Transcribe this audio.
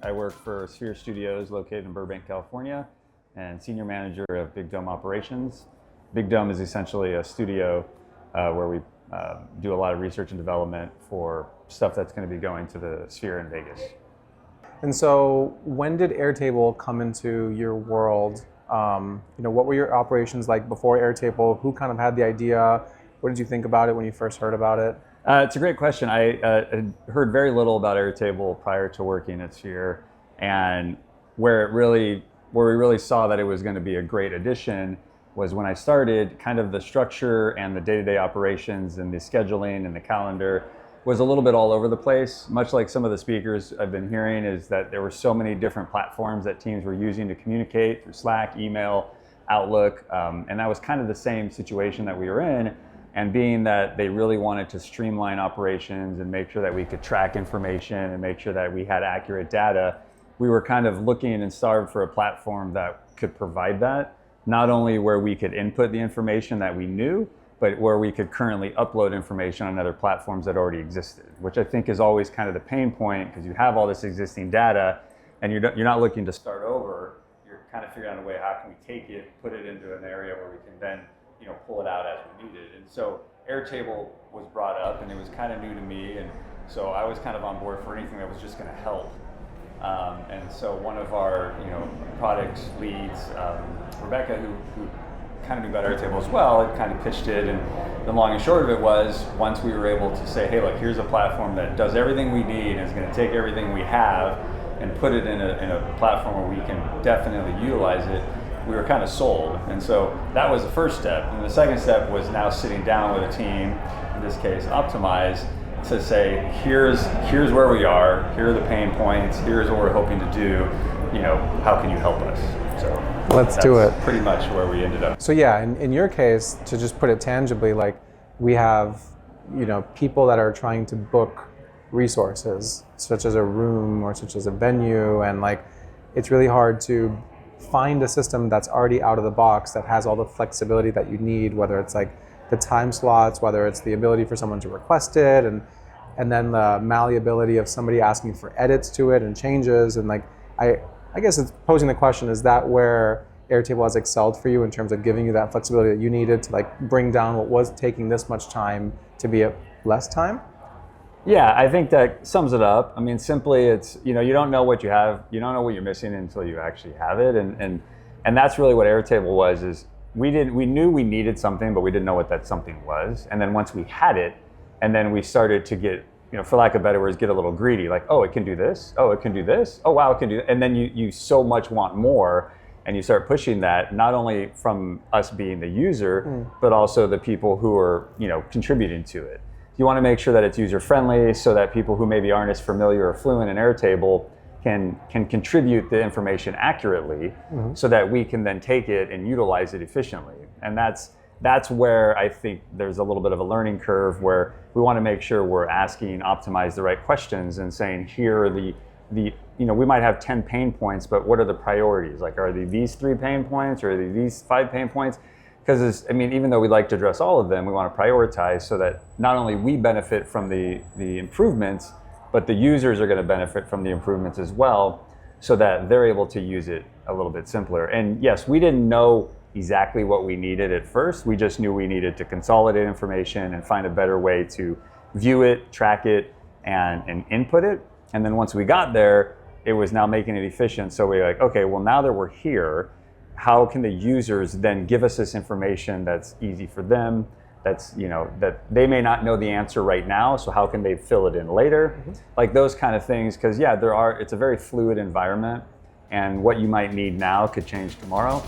I work for Sphere Studios located in Burbank, California, and senior manager of Big Dome Operations. Big Dome is essentially a studio where we do a lot of research and development for stuff that's going to be going to the Sphere in Vegas. And so when did Airtable come into your world? What were your operations like before Airtable? Who kind of had the idea? What did you think about it when you first heard about it? It's a great question. I had heard very little about Airtable prior to working at Sphere, and where we really saw that it was going to be a great addition was when I started. Kind of the structure and the day-to-day operations and the scheduling and the calendar was a little bit all over the place. Much like some of the speakers I've been hearing, is that there were so many different platforms that teams were using to communicate through Slack, email, Outlook, and that was kind of the same situation that we were in. And being that they really wanted to streamline operations and make sure that we could track information and make sure that we had accurate data, we were kind of looking and starved for a platform that could provide that, not only where we could input the information that we knew, but where we could currently upload information on other platforms that already existed, which I think is always kind of the pain point, because you have all this existing data and you're not looking to start over. You're kind of figuring out a way, how can we take it, put it into an area where we can then pull it out as we need it. And so Airtable was brought up, and it was kind of new to me, and so I was kind of on board for anything that was just going to help. And so one of our product leads, Rebecca, who kind of knew about Airtable as well, had kind of pitched it, and the long and short of it was, once we were able to say, hey, look, here's a platform that does everything we need and is going to take everything we have and put it in a platform where we can definitely utilize it, we were kind of sold. And so that was the first step. And the second step was now sitting down with a team, in this case Optimize, to say, here's where we are, here are the pain points, here's what we're hoping to do, how can you help us? So let's do it. Pretty much where we ended up. So yeah, in your case, to just put it tangibly, like we have people that are trying to book resources, such as a room or such as a venue, and like it's really hard to find a system that's already out of the box that has all the flexibility that you need, whether it's like the time slots, whether it's the ability for someone to request it, and then the malleability of somebody asking for edits to it and changes. And like I guess it's posing the question, is that where Airtable has excelled for you in terms of giving you that flexibility that you needed to like bring down what was taking this much time to be at less time? Yeah, I think that sums it up. I mean, simply it's, you don't know what you have, you don't know what you're missing until you actually have it. And that's really what Airtable was, is we knew we needed something, but we didn't know what that something was. And then once we had it, and then we started to get, for lack of better words, get a little greedy, like, oh, it can do this. Oh, it can do this. Oh, wow, it can do that. And then you so much want more, and you start pushing that, not only from us being the user, but also the people who are, contributing to it. You want to make sure that it's user-friendly so that people who maybe aren't as familiar or fluent in Airtable can contribute the information accurately, so that we can then take it and utilize it efficiently. And that's where I think there's a little bit of a learning curve, where we want to make sure we're asking Optimize the right questions and saying, here are the we might have 10 pain points, but what are the priorities? Like, are they these 3 pain points, or are they these 5 pain points? Because even though we'd like to address all of them, we want to prioritize so that not only we benefit from the improvements, but the users are going to benefit from the improvements as well, so that they're able to use it a little bit simpler. And yes, we didn't know exactly what we needed at first. We just knew we needed to consolidate information and find a better way to view it, track it, and input it. And then once we got there, it was now making it efficient. So we're like, okay, well, now that we're here, how can the users then give us this information that's easy for them, that's, that they may not know the answer right now, so how can they fill it in later? Like those kind of things, because yeah, it's a very fluid environment, and what you might need now could change tomorrow.